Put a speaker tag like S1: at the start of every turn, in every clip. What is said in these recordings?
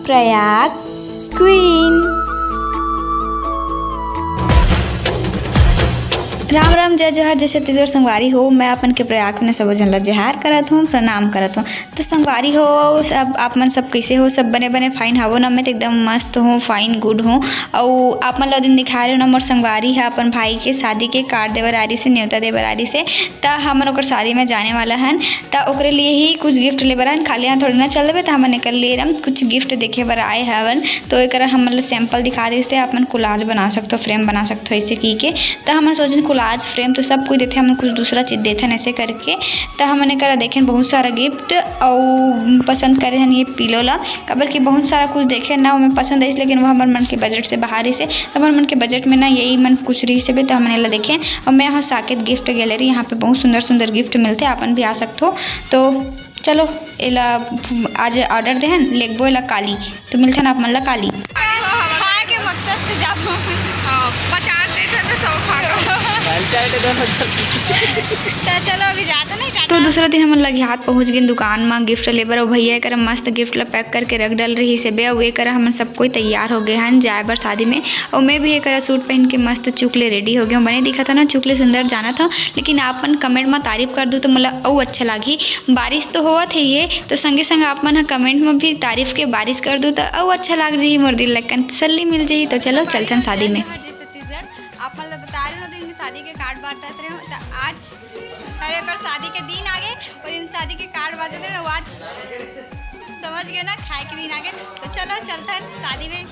S1: Prayag queen. Ram Ram जय जोहर जय छत्तीसगढ़ संगवारी हो। मैं अपन के प्रयाग में सब जन ला जोहार करत हूँ, प्रणाम करत हूँ। तो संगवारी हो, अब आप मन सब कैसे हो? सब बने बने फाइन हवो ना? मैं तो एकदम मस्त हूँ, फाइन गुड हूँ। और आप मन ला दिन दिखा रहे हो ना, मोर संगवारी है अपन भाई के शादी के कार्ड देवर आरी से, न्योता देवर आरी से। तो हमन ओकर शादी में जाने वाला हन, तो ओकरे लिए ही कुछ गिफ्ट लेबर हन। खाली यहाँ थोड़ी ना चल देवे, तो हमन निकल लिए हम कुछ गिफ्ट देखे बर आए हवन। तो एक हमन ला सैंपल दिखा दे से आप मन कोलाज बना सकते हो, फ्रेम बना सकते हो ऐसे की के। तो हमन सोचें आज फ्रेम तो सब कोई देते, हम कुछ दूसरा चीज़ देते हैं ऐसे करके। तो हमने करा देखें बहुत सारा गिफ्ट और पसंद करे हैं ये पिलो ला, कबर की बहुत सारा कुछ देखे ना हमें पसंद है, लेकिन वो हमारे मन के बजट से बाहर ही से, हमारे मन के बजट में ना यही मन कुछ रही से भी। तो हमने ला देखें। और मैं यहाँ साकेत गिफ्ट गैलरी, यहाँ पे बहुत सुंदर सुंदर गिफ्ट मिलते हैं, अपन भी आ सकते हो। तो चलो एला आज ऑर्डर दे लेगबो एला काली, तो मिलते हैं आप मन ला काली
S2: के मकसद से जाबो। हां 50 देते तो 100 खा तो चलो अभी जाते नहीं।
S1: तो दूसरा दिन हम लगे हाथ पहुँच गए दुकान में गिफ्ट लेबर। और भैया कर मस्त गिफ्ट ला पैक करके रख डाल रही से बे। और ये कर हम सब कोई तैयार हो गए हैं जाए बर शादी में। और मैं भी एक सूट पहन के मस्त चुकले रेडी हो गया। मैंने दिखा था ना चुकले सुंदर जाना था, लेकिन आप मन कमेंट में तारीफ कर दो तो मतलब और अच्छा लगी। बारिश तो हुआ थे ये, तो संगे संग आप मन कमेंट में भी तारीफ के बारिश कर दो तो और अच्छा लग जाए, मोर दिल लगन तसल्ली मिल जाए। तो चलो चलते हैं शादी में।
S2: आप मन बता रहे हो दिन शादी के कार्ड बांटते रहे हो, तो आज अरे पर शादी के दिन आगे और इन शादी के कार्ड बांटते रहे हो, आज समझ गए ना, खाए के दिन आगे। तो चलो चलते हैं शादी में।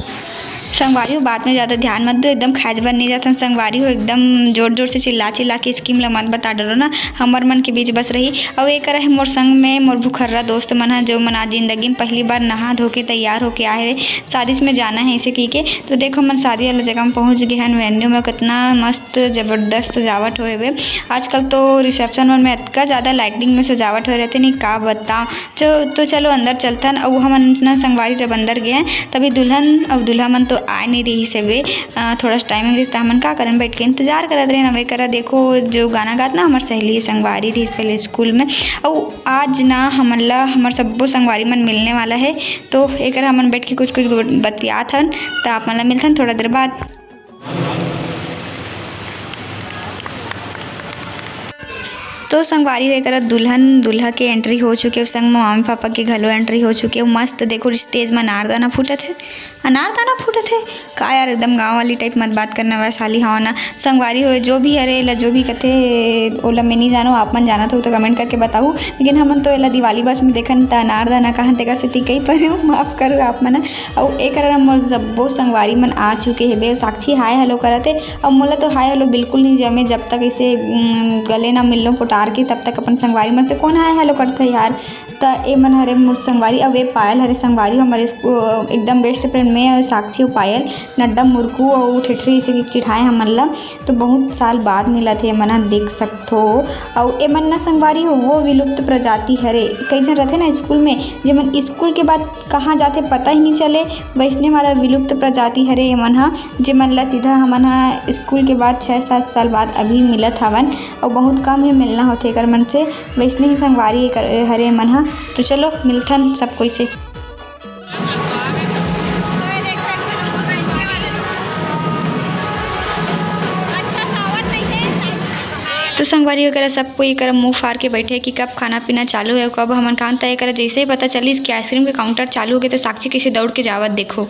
S1: संगवारी हो बात में ज़्यादा ध्यान मत दो, एकदम खाज बन नहीं जाता। संगवारी हो एकदम जोर जोर से चिल्ला चिल्ला के स्कीम ला मत बता डरो ना, हमार मन के बीच बस रही। और एक है मोर संग में मोर भुखर्रा दोस्त मन है, जो मन आज जिंदगी में पहली बार नहा धो के तैयार होके आए हुए शादी में जाना है ऐसे की के। तो देखो मन शादी वाला जगह में पहुँच गए हैं। वेन्यू में कितना मस्त ज़बरदस्त सजावट हुए हुए। आजकल तो रिसेप्शन में इतना ज़्यादा लाइटिंग में सजावट हो रहे थे, नहीं का बता। तो चलो अंदर चलते हैं। और हम ना संगवारी जब अंदर गए हैं तभी दुल्हन और दूल्हा मन तो आ नहीं रही से वे, थोड़ा टाइमिंग रहता हमन का करन, बैठ के इंतजार करत रहे नवे करा। देखो जो गाना गात ना हमार सहेली संगवारी रही पहले स्कूल में। और आज ना हमन ला हमार सबो संगवारी मन मिलने वाला है। तो एक हमन बैठ के कुछ कुछ बतियात हन। तो आप मन ला मिलथन थोड़ा देर बाद। तो संगवारी होकर दुल्हन दूल्हा के एंट्री हो चुके, संग में मम्मी पापा के घलो एंट्री हो चुके। मस्त देखो स्टेज में अनारदाना फूटत है, अनारदाना फूटत है का यार, एकदम गांव वाली टाइप मत बात करना वैसा हाली हाँ ना। संगवारी हो जो भी अरे ला जो भी कथे ओला मैं नहीं जानो, आप मन जाना तो कमेंट करके बताऊँ। लेकिन हमन तो एला दिवाली बस में देखन त अनारदाना कहन तेकर से कई पर माफ़ करो आप मन। और एक मोर जब्बो संगवारी मन आ चुके है बे। साक्षी हाय हेलो करते, और मोला तो हाय हेलो बिल्कुल नहीं जमे जब तक ऐसे गले ना मिल लो पुटार के, तब तक अपन संगवारी मन से कौन हाय हेलो करते है यार। तो ए मन हरे मोर संगवारी। अब ये पायल हरे संगवारी हमारे एकदम बेस्ट फ्रेंड में साक्षी और पायल नड्डा मुरकू और ठेठरी से चिठाए हमन ला। तो बहुत साल बाद मिला थे मन देख सकते हो। और ए मन ना संगवारी हो वो विलुप्त प्रजाति हरे, कैसे रहते ना स्कूल में जे मन स्कूल के बाद कहाँ जाते पता ही नहीं चले, वैसने हमारा विलुप्त प्रजाति हरे ये मन हा, जे मन ला सीधा हमन हा स्कूल के बाद 6-7 साल बाद अभी मिलत हवन। और बहुत कम ही मिलना होते कर मन से, वैसने ही संगवारी हरे मन हा। तो चलो मिलथन सब कोई से। तो संगवारी वगैरह सब कोई कर मुँह फाड़ के बैठे कि कब खाना पीना चालू है, कब हमन खान तय कर। जैसे ही पता चली कि आइसक्रीम के काउंटर चालू हो गए, तो साक्षी कैसे दौड़ के जावत देखो।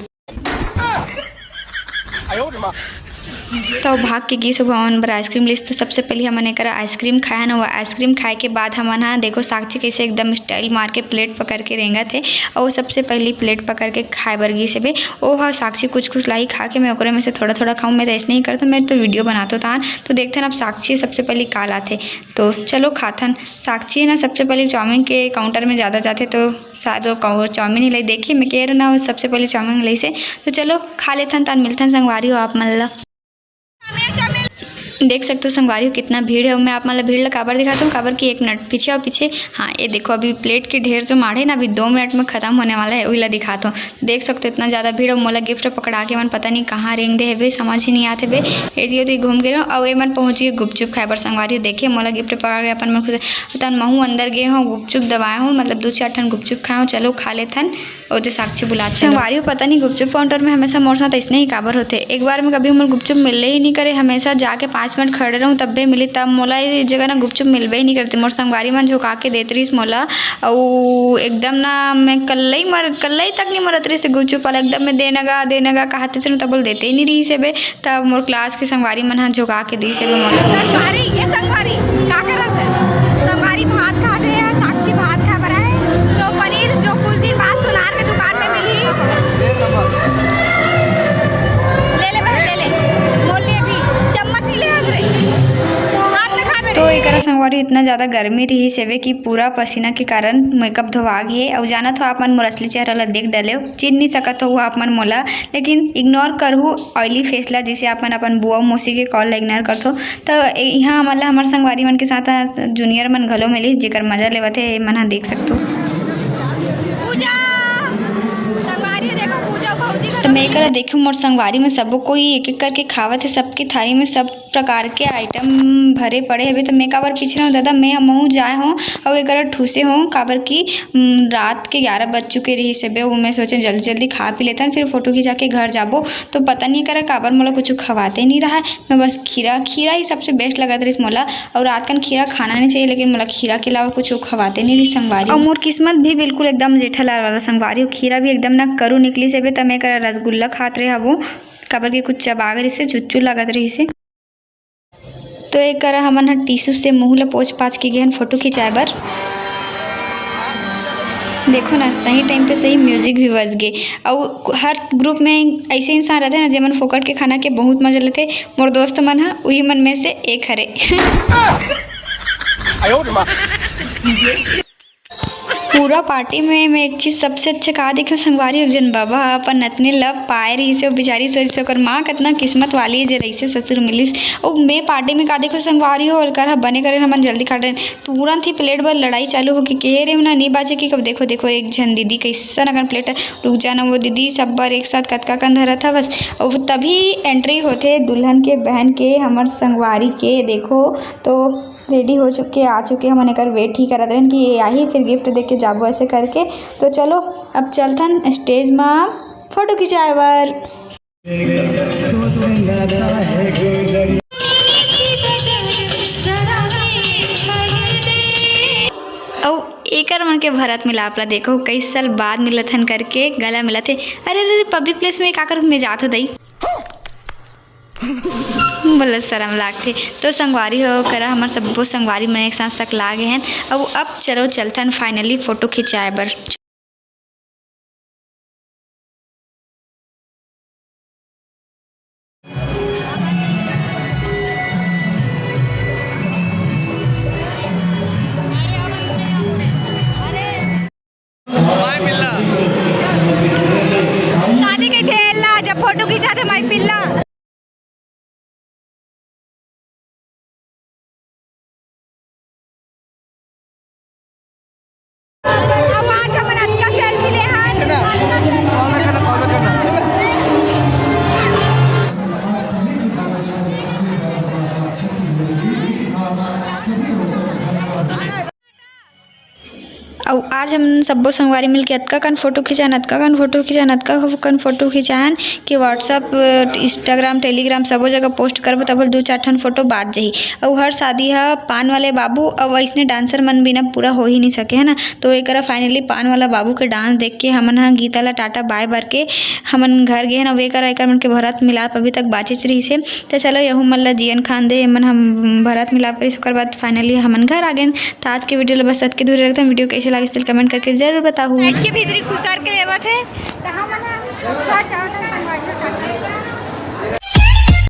S1: तो भाग के गई सब हमन बर आइसक्रीम लिस्ट। तो सबसे पहले हमने करा आइसक्रीम खाया ना, आइसक्रीम खाए के बाद हमन हाँ देखो साक्षी कैसे एकदम स्टाइल मार के प्लेट पकड़ के रेंगा थे। और सबसे पहली प्लेट पकड़ के खाए बर गई से बे। ओ हाँ साक्षी कुछ कुछ लाई खा के, मैं ओकरे में से थोड़ा थोड़ा खाऊँ। मैं तो ऐसे नहीं करता, मैं तो वीडियो बनाता था। तो देखते हैं अब साक्षी सबसे पहले काल आते। तो चलो खाथन। साक्षी है ना सबसे पहले चाउमीन के काउंटर में ज़्यादा जाते, तो शायद वो चाउमीन ही लाई। देखिए मैं कह रहा ना सबसे पहले चाउमीन लाई से। तो चलो खा लेथन तान मिलथन संगवारी हो आप मन ला। देख सकते हो संगवारी कितना भीड़ है। मैं आप मतलब भीड़ ला काबर दिखाता हूँ, काबर की 1 मिनट पीछे और पीछे। हाँ ये देखो अभी प्लेट के ढेर जो माढ़े ना अभी 2 मिनट में ख़त्म होने वाला है, वही ला दिखाता हूँ। देख सकते हो इतना ज़्यादा भीड़। और मोला गिफ्ट पकड़ा के मन पता नहीं कहाँ रेंग दे है, समझ ही नहीं आते बे। ये घूम गिर और ये मन पहुँच गए गुपचुप खाए बर। संगवारी देखिए मोला गिफ्ट पकड़ा के अपन मन खुश तन महू अंदर गए हूँ, गुपचुप दबाए हूँ, मतलब 2-4 ठन गुपचुप खाए हूँ। चलो खा लेथन और तो साक्षी बुला संगवारी पता नहीं गुपचुप काउंटर में हमेशा मोर साथ ऐसे ही काबर होते। एक बार में कभी मोर गुपचुप मिलले ही नहीं करे, हमेशा जाके 5 मिनट खड़े रहूँ तब भी मिली। तब मोला ये जगह ना गुपचुप मिलबे ही नहीं करती। मोर संगवारी मन झुका के देत रहीस मोला और एकदम ना मैं कल्ले ही तक नहीं मरत रही से गुपचुप वाला एकदम में देनगा कहते से तब बोल देते ही नहीं रही से बे। तब मोर क्लास के संगवारी मन हाँ झुका के दी से बे मोला।
S2: संगवारी ये संगवारी का करत है? संगवारी भात खाते हैं, साक्षी भात खा बर है तो पनीर जो कुछ दिन बाद सोनार के दुकान में मिली ले बहन ले मोल ले भी चम्मच ही ले हंस रही हाथ में खा।
S1: तो एक संगवारी इतना ज़्यादा गर्मी रही सेवे कि पूरा पसीना के कारण मेकअप धोवा गए। और जाना तो आप मन मोर असली चेहरा ला देख डले चिन नहीं सकत हो आप मन मोला, लेकिन इग्नोर करहु ऑयली फेस ला जैसे आप मन अपन बुआ मौसी के कॉल ला इग्नोर करथो। तो यहाँ मतलब हमारे संगवारी मन के साथ जूनियर मन घलो मिली जेकर मजा लेवत है मन हाँ देख सकते हो। तो मैं करा देखूँ मोर संगवारी में सबो कोई एक करके खावत है, सबके थाली में सब प्रकार के आइटम भरे पड़े हवे। तो मैं काबर पीछे रहूँ दादा मैं महू जाए हूँ और एक ठूसे हूँ काबर की रात के 11 बज चुके रही से वो मैं सोचे जल्दी खा पी लेता फिर फोटो खिंचा के घर जाबो। तो पता नहीं करा काबर मोला कुछ खवाते नहीं रहा। मैं बस खीरा ही सबसे बेस्ट लगत रही मोला। और रात का खीरा खाना नहीं चाहिए, लेकिन मोला खीरा के अलावा कुछ खवाते नहीं रही संगवारी। और मोर किस्मत भी बिल्कुल एकदम जेठालाल वाला संगवारी, खीरा भी एकदम ना करू निकली से तो मैं करा रसगुल्ला खात रहे हबो काबर के कुछ चबावे रही से चुच्चू लगत रही से। तो एक करा हमन हा टिश्यू से मुँह ला पोंछ पाछ के गए फोटो खिंचाए बर। देखो ना सही टाइम पे सही म्यूजिक भी बज गए। और हर ग्रुप में ऐसे इंसान रहते ना जेमन फोकट के खाना के बहुत मजा लेते। मोर दोस्त मन हा वही मन में से एक हरे। पूरा पार्टी में मैं एक चीज़ सबसे अच्छा कहा देखो संगवारी एक जन बाबा अपन नतने लब पाए रही से बेचारी सोच से ओकर माँ कितना किस्मत वाली है जे रही से ससुर मिलिस। और मैं पार्टी में का देखो संगवारी हो और कर बने करे हमन जल्दी खा रहे तुरंत ही प्लेट पर लड़ाई चालू हो कि कह रहे ना नहीं बाजे कि कब देखो एक जन दीदी कैसा अगर प्लेट रुक जाना वो दीदी सब बार एक साथ कतका कन धरा था बस। और तभी एंट्री होते दुल्हन के बहन के हमार संगवारी के देखो तो रेडी हो चुके आ चुके हम एक वेट ही करत रहे कि ये आई फिर गिफ्ट दे के जाबो ऐसे करके। तो चलो अब चलथन स्टेज में फोटो खिंचाए बर। और एकर मन के भरत मिलाप ला देखो कई साल बाद मिलत हन करके गला मिलत है। अरे पब्लिक प्लेस में का कर में जात हो दई बोला शर्म लागते। तो संगवारी हो करा हमारे सबो संगवारी में एक साथ सकला गए हैं। अब चलो चलथन फाइनली फोटो खिंचाए बर।
S2: शादी के थे जब फोटो खिंचा थे माई पिल्ला। आज हमन अतका सेल्फी ले
S1: और आज हम सबो संगवारी मिल के अतका कन फोटो खिंचान कि व्हाट्सअप इंस्टाग्राम टेलीग्राम सबो जगह पोस्ट करबो तब 2-4 ठन फोटो बात जाही। और हर शादी है पान वाले बाबू और ऐसने डांसर मन बिना पूरा हो ही नहीं सके है ना। तो एक फाइनली पान वाला बाबू के डांस देख के हमन हाँ गीता ला टाटा बाय बर के हमन घर गए ना। एक मन के भरत मिलाप अभी तक बाचिच रही से। तो चलो यहू मन ला जियन खान दे मन हम भरत मिलाप करी ओकर बाद फाइनली हमन घर आ गए। तो आज के वीडियो बस के दूर रखते वीडियो कैसे लगे कमेंट करके जरूर बताओ।
S2: के भीतरी खुसार के लेवत है तो हम चाहते हैं